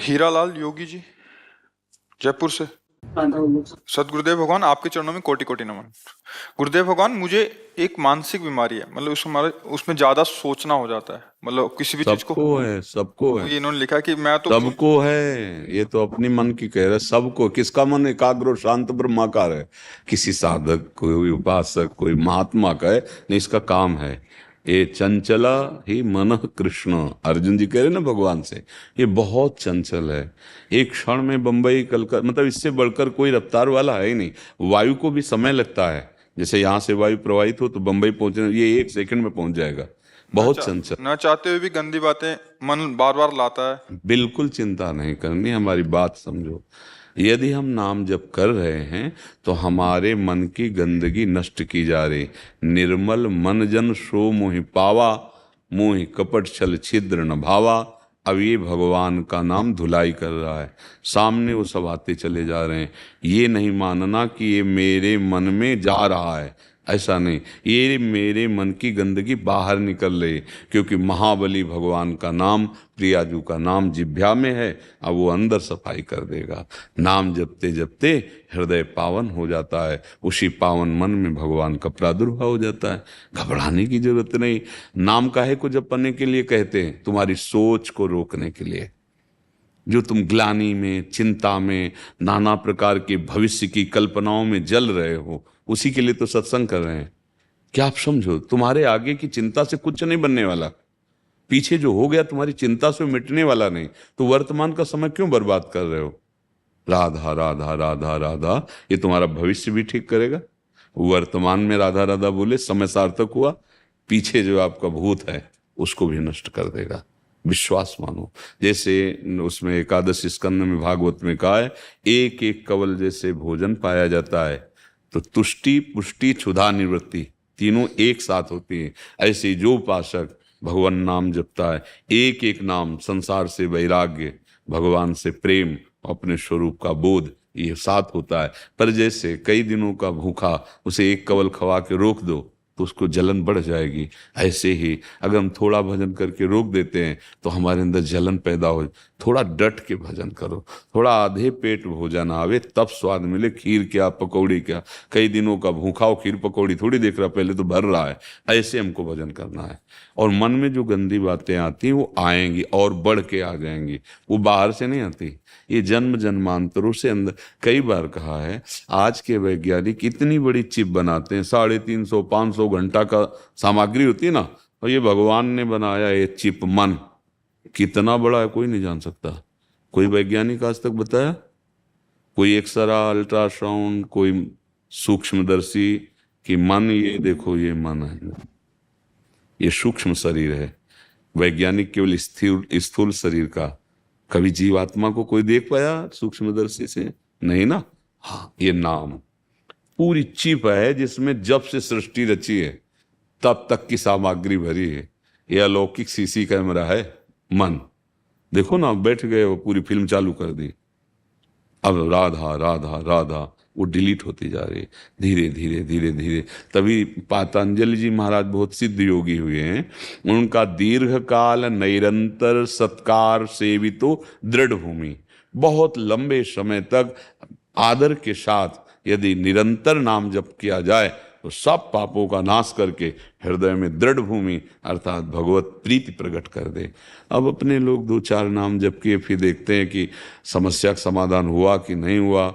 हीरालाल योगी जी, जयपुर से। सदगुरुदेव भगवान, आपके चरणों में कोटि कोटि नमन। गुरुदेव भगवान, मुझे एक मानसिक बीमारी है, मतलब उसमें ज्यादा सोचना हो जाता है, मतलब किसी भी चीज को। सबको है, सबको है, ये इन्होंने लिखा है कि मैं तो सबको है। ये तो अपनी मन की कह रहे, सबको। किसका मन एकाग्र और शांत ब्रह्माकार है? किसी साधक, कोई उपासक, कोई महात्मा का है नहीं, इसका काम है। ये चंचला ही मन कृष्ण, अर्जुन जी कह रहे ना भगवान से, ये बहुत चंचल है। एक क्षण में बंबई कलकत्ता, मतलब इससे बढ़कर कोई रफ्तार वाला है ही नहीं। वायु को भी समय लगता है। जैसे यहाँ से वायु प्रवाहित हो तो बंबई पहुंचने, ये 1 सेकंड में पहुंच जाएगा। बहुत चंचल। न चाहते हुए भी गंदी बातें मन बार बार लाता है। बिल्कुल चिंता नहीं करनी, हमारी बात समझो। यदि हम नाम जप कर रहे हैं तो हमारे मन की गंदगी नष्ट की जा रही। निर्मल मन जन सो मोहि पावा, मोहि कपट छल छिद्र न भावा। अब ये भगवान का नाम धुलाई कर रहा है, सामने वो सब आते चले जा रहे हैं। ये नहीं मानना कि ये मेरे मन में जा रहा है, ऐसा नहीं। ये मेरे मन की गंदगी बाहर निकल रही, क्योंकि महाबली भगवान का नाम, प्रियाजू का नाम जिह्वा में है। अब वो अंदर सफाई कर देगा। नाम जपते जपते हृदय पावन हो जाता है, उसी पावन मन में भगवान का प्रादुर्भाव हो जाता है। घबराने की जरूरत नहीं। नाम काहे को जपने के लिए कहते हैं? तुम्हारी सोच को रोकने के लिए। जो तुम ग्लानि में, चिंता में, नाना प्रकार के भविष्य की कल्पनाओं में जल रहे हो, उसी के लिए तो सत्संग कर रहे हैं। क्या आप समझो, तुम्हारे आगे की चिंता से कुछ नहीं बनने वाला। पीछे जो हो गया तुम्हारी चिंता से मिटने वाला नहीं। तो वर्तमान का समय क्यों बर्बाद कर रहे हो? राधा राधा राधा राधा, ये तुम्हारा भविष्य भी ठीक करेगा। वर्तमान में राधा राधा बोले, समय सार्थक हुआ। पीछे जो आपका भूत है उसको भी नष्ट कर देगा। विश्वास मानो। जैसे उसमें एकादश स्कंद में भागवत में कहा है, एक एक कवल जैसे भोजन पाया जाता है तो तुष्टि पुष्टि क्षुधा निवृत्ति तीनों एक साथ होती है। ऐसे ही जो उपासक भगवान नाम जपता है, एक एक नाम, संसार से वैराग्य, भगवान से प्रेम, अपने स्वरूप का बोध, ये साथ होता है। पर जैसे कई दिनों का भूखा, उसे एक कवल खवा के रोक दो तो उसको जलन बढ़ जाएगी। ऐसे ही अगर हम थोड़ा भजन करके रोक देते हैं तो हमारे अंदर जलन पैदा हो। थोड़ा डट के भजन करो। थोड़ा आधे पेट भोजन आवे तब स्वाद मिले। खीर क्या, पकौड़ी क्या, कई दिनों का भूखा हो, खीर पकौड़ी थोड़ी देख रहा, पहले तो भर रहा है। ऐसे हमको भजन करना है। और मन में जो गंदी बातें आती हैं वो आएंगी और बढ़ के आ जाएंगी, वो बाहर से नहीं आती। ये जन्म जन्मांतरों से अंदर। कई बार कहा है, आज के वैज्ञानिक इतनी बड़ी चिप बनाते हैं, 350 500 घंटा का सामग्री होती है ना, और ये भगवान ने बनाया ये चिप मन, कितना बड़ा है कोई नहीं जान सकता। कोई वैज्ञानिक आज तक बताया? कोई एक्सरा, अल्ट्रासाउंड, कोई सूक्ष्मदर्शी कि मन, ये देखो ये मन है, ये सूक्ष्म शरीर है। वैज्ञानिक केवल स्थिर स्थूल शरीर का। कभी जीवात्मा को कोई देख पाया सूक्ष्मदर्शी से? नहीं ना। हाँ, ये नाम पूरी चिप है जिसमें जब से सृष्टि रची है तब तक की सामग्री भरी है। ये अलौकिक सीसी कैमरा है मन। देखो ना, बैठ गए वो, पूरी फिल्म चालू कर दी। अब राधा राधा राधा वो डिलीट होती जा रही है, धीरे धीरे धीरे धीरे। तभी पातंजलि जी महाराज बहुत सिद्ध योगी हुए हैं। उनका दीर्घ काल निरंतर सत्कार सेवितो दृढ़ भूमि, बहुत लंबे समय तक आदर के साथ यदि निरंतर नाम जप किया जाए तो सब पापों का नाश करके हृदय में दृढ़ भूमि अर्थात भगवत प्रीति प्रकट कर दे। अब अपने लोग 2-4 नाम जप किए, फिर देखते हैं कि समस्या का समाधान हुआ कि नहीं हुआ।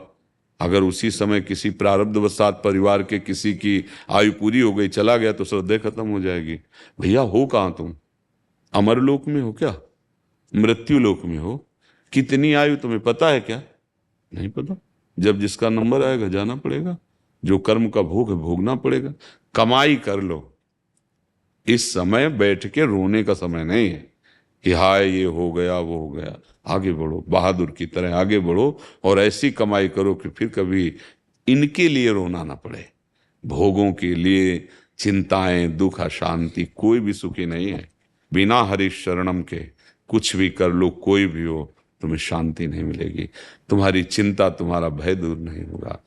अगर उसी समय किसी प्रारब्धवशात परिवार के किसी की आयु पूरी हो गई, चला गया, तो श्रद्धे खत्म हो जाएगी। भैया हो कहाँ तुम? अमरलोक में हो क्या? मृत्यु लोक में हो? कितनी आयु तुम्हें पता है क्या? नहीं पता। जब जिसका नंबर आएगा जाना पड़ेगा। जो कर्म का भोग है भोगना पड़ेगा। कमाई कर लो। इस समय बैठ के रोने का समय नहीं है कि हाय ये हो गया वो हो गया। आगे बढ़ो, बहादुर की तरह आगे बढ़ो और ऐसी कमाई करो कि फिर कभी इनके लिए रोना ना पड़े। भोगों के लिए चिंताएं, दुख, अशांति, कोई भी सुखी नहीं है। बिना हरि शरणम के कुछ भी कर लो, कोई भी हो, तुम्हें शांति नहीं मिलेगी। तुम्हारी चिंता, तुम्हारा भय दूर नहीं होगा।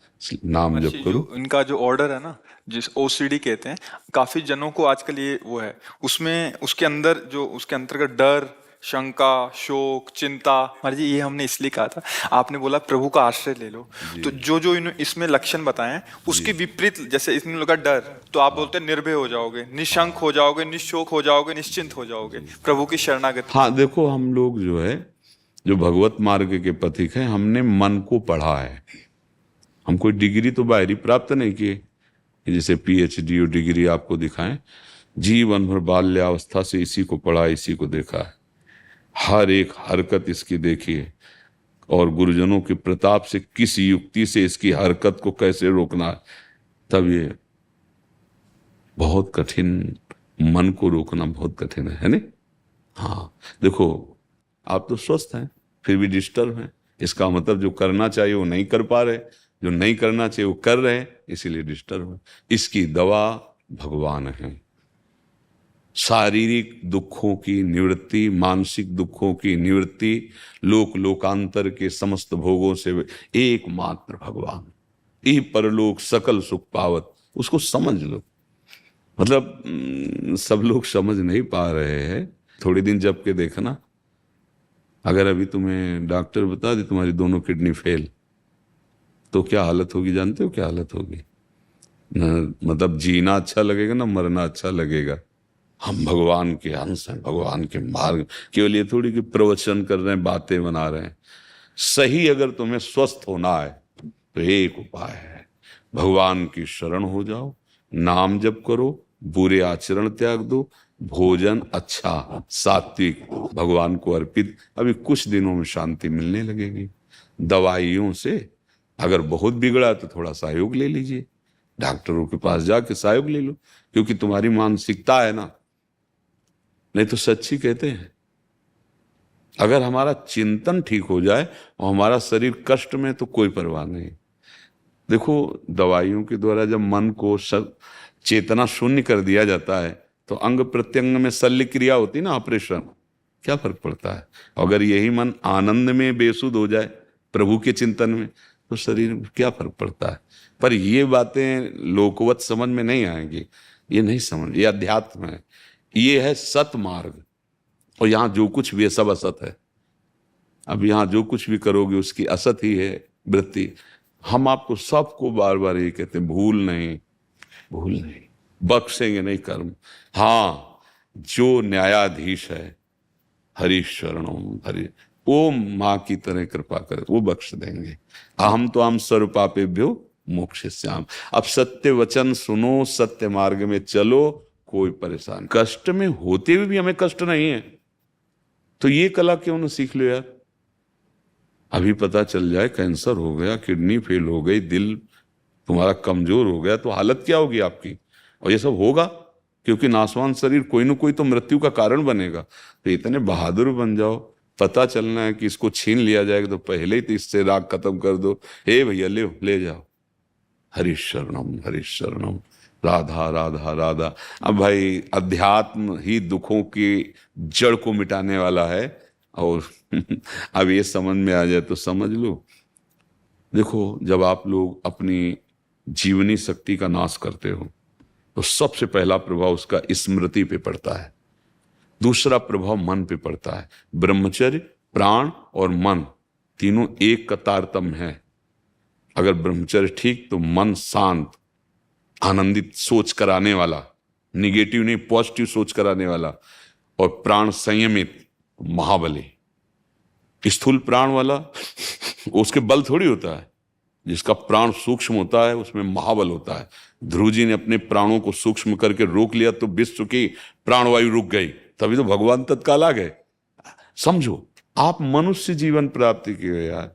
नाम जप अच्छी, करो। जो इनका जो ऑर्डर है ना, जिस ओसीडी कहते हैं, काफी जनों को आजकल ये वो है, उसमें उसके अंदर जो उसके अंतर्गत डर, शंका, शोक, चिंता, महाराज जी ये हमने इसलिए कहा था, आपने बोला प्रभु का आश्रय ले लो, तो जो जो इसमें लक्षण बताए हैं उसके विपरीत, जैसे इसमें लगा डर, तो आप बोलते हैं निर्भय हो जाओगे, निशंक हो जाओगे, निशोक हो जाओगे, निश्चिंत हो जाओगे प्रभु की शरणागति। हाँ देखो, हम लोग जो है, जो भगवत मार्ग के पथिक हैं, हमने मन को पढ़ा है। हम कोई डिग्री तो बाहरी प्राप्त नहीं किए कि जैसे PhD और डिग्री आपको दिखाएं। जीवन भर बाल्यावस्था से इसी को पढ़ा, इसी को देखा है, हर एक हरकत इसकी देखी है, और गुरुजनों के प्रताप से किस युक्ति से इसकी हरकत को कैसे रोकना है। तब ये बहुत कठिन, मन को रोकना बहुत कठिन है नहीं? हाँ देखो, आप तो स्वस्थ हैं फिर भी डिस्टर्ब हैं, इसका मतलब जो करना चाहिए वो नहीं कर पा रहे, जो नहीं करना चाहिए वो कर रहे हैं, इसीलिए डिस्टर्ब है। इसकी दवा भगवान है। शारीरिक दुखों की निवृत्ति, मानसिक दुखों की निवृत्ति, लोक लोकांतर के समस्त भोगों से एकमात्र भगवान, ई परलोक सकल सुख पावत, उसको समझ लो। मतलब सब लोग समझ नहीं पा रहे हैं। थोड़ी दिन जब के देखना, अगर अभी तुम्हें डॉक्टर बता दे तुम्हारी दोनों किडनी फेल, तो क्या हालत होगी? जानते हो क्या हालत होगी? न मतलब जीना अच्छा लगेगा ना मरना अच्छा लगेगा। हम भगवान के अंश हैं, भगवान के मार्ग, केवल ये थोड़ी कि प्रवचन कर रहे हैं, बातें बना रहे हैं। सही अगर तुम्हें स्वस्थ होना है तो एक उपाय है, भगवान की शरण हो जाओ, नाम जप करो, बुरे आचरण त्याग दो, भोजन अच्छा सात्विक भगवान को अर्पित, अभी कुछ दिनों में शांति मिलने लगेगी। दवाइयों से अगर बहुत बिगड़ा तो थोड़ा सहयोग ले लीजिए, डॉक्टरों के पास जाके सहयोग ले लो, क्योंकि तुम्हारी मानसिकता है ना। नहीं तो सच्ची कहते हैं, अगर हमारा चिंतन ठीक हो जाए और हमारा शरीर कष्ट में, तो कोई परवाह नहीं। देखो, दवाइयों के द्वारा जब मन को चेतना शून्य कर दिया जाता है तो अंग प्रत्यंग में शल्य क्रिया होती ना, ऑपरेशन, क्या फर्क पड़ता है? अगर यही मन आनंद में बेसुध हो जाए प्रभु के चिंतन में, तो शरीर में क्या फर्क पड़ता है? पर ये बातें लोकवत समझ में नहीं आएंगी, ये नहीं समझ, ये अध्यात्म है, ये है सत मार्ग। और यहाँ जो कुछ भी है सब असत है। अब यहाँ जो कुछ भी करोगे उसकी असत ही है वृत्ति। हम आपको सबको बार बार ये कहते हैं, भूल नहीं, भूल नहीं, बख्शेंगे नहीं कर्म। हाँ, जो न्यायाधीश है, हरि शरणम हरि, वो माँ की तरह कृपा करे, वो बख्श देंगे। अहम तो हम सर्व पापेभ्यो मोक्षयिष्यामि। अब सत्य वचन सुनो, सत्य मार्ग में चलो, कोई परेशान, कष्ट में होते हुए भी हमें कष्ट नहीं है, तो ये कला क्यों ना सीख लो यार। अभी पता चल जाए कैंसर हो गया, किडनी फेल हो गई, दिल तुम्हारा कमजोर हो गया, तो हालत क्या होगी आपकी? और ये सब होगा क्योंकि नासवान शरीर कोई ना कोई तो मृत्यु का कारण बनेगा। तो इतने बहादुर बन जाओ, पता चलना है कि इसको छीन लिया जाएगा तो पहले ही तो इससे राग खत्म कर दो। हे भैया ले जाओ, हरि शरणम, राधा राधा राधा। अब भाई अध्यात्म ही दुखों की जड़ को मिटाने वाला है, और अब ये समझ में आ जाए तो समझ लो। देखो, जब आप लोग अपनी जीवनी शक्ति का नाश करते हो तो सबसे पहला प्रभाव उसका स्मृति पे पड़ता है, दूसरा प्रभाव मन पे पड़ता है। ब्रह्मचर्य, प्राण और मन तीनों एक का तारतम्य है। अगर ब्रह्मचर्य ठीक तो मन शांत, आनंदित, सोच कराने वाला, निगेटिव नहीं पॉजिटिव सोच कराने वाला, और प्राण संयमित, महाबली। स्थूल प्राण वाला उसके बल थोड़ी होता है, जिसका प्राण सूक्ष्म होता है उसमें महाबल होता है। ध्रुव जी ने अपने प्राणों को सूक्ष्म करके रोक लिया तो विश्व की प्राणवायु रुक गई, तभी तो भगवान तत्काल आ गए। समझो, आप मनुष्य जीवन प्राप्ति की हो यार,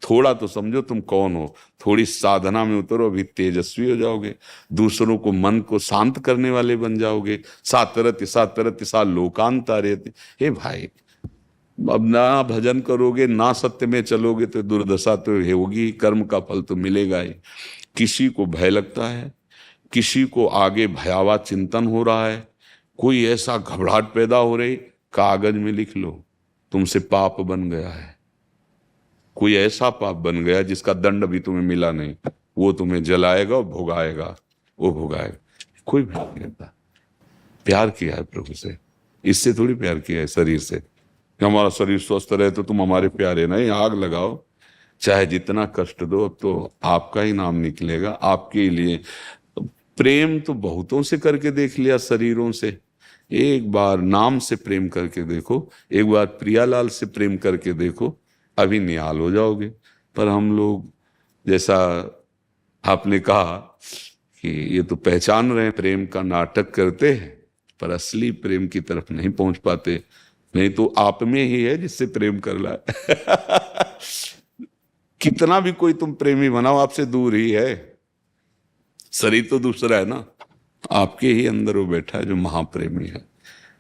थोड़ा तो समझो तुम कौन हो, थोड़ी साधना में उतरो, अभी तेजस्वी हो जाओगे, दूसरों को मन को शांत करने वाले बन जाओगे। सातरति सा लोकांतारेति। हे भाई, अब ना भजन करोगे ना सत्य में चलोगे तो दुर्दशा तो होगी, कर्म का फल तो मिलेगा ही। किसी को भय लगता है, किसी को आगे भयावह चिंतन हो रहा है, कोई ऐसा घबराहट पैदा हो रही, कागज में लिख लो तुमसे पाप बन गया है, कोई ऐसा पाप बन गया जिसका दंड भी तुम्हें मिला नहीं, वो तुम्हें जलाएगा और भोगाएगा, वो भोगाएगा। कोई भय नहीं करता। प्यार किया है प्रभु से, इससे थोड़ी प्यार किया है शरीर से। कि हमारा शरीर स्वस्थ रहे तो तुम हमारे प्यारे, नहीं, आग लगाओ, चाहे जितना कष्ट दो, तो आपका ही नाम निकलेगा आपके ही लिए। प्रेम तो बहुतों से करके देख लिया, शरीरों से, एक बार नाम से प्रेम करके देखो, एक बार प्रियालाल से प्रेम करके देखो, अभी निहाल हो जाओगे। पर हम लोग, जैसा आपने कहा कि ये तो पहचान रहे हैं, प्रेम का नाटक करते हैं, पर असली प्रेम की तरफ नहीं पहुंच पाते। नहीं तो आप में ही है जिससे प्रेम कर ला कितना भी कोई तुम प्रेमी बनाओ, आपसे दूर ही है। शरीर तो दूसरा है ना, आपके ही अंदर वो बैठा है जो महाप्रेमी है।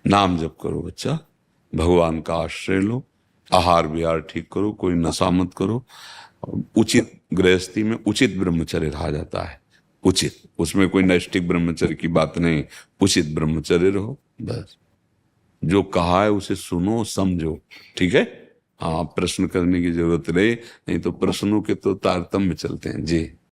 नाम जप करो बच्चा, भगवान का आश्रय लो, आहार विहार ठीक करो, कोई नशा मत करो, उचित गृहस्थी में उचित ब्रह्मचर्य रहा जाता है। उचित, उसमें कोई नैष्ठिक ब्रह्मचर्य की बात नहीं, उचित ब्रह्मचर्य रहो बस। जो कहा है उसे सुनो समझो, ठीक है। हाँ, प्रश्न करने की जरूरत रहे, नहीं तो प्रश्नों के तो तारतम्य चलते हैं जी।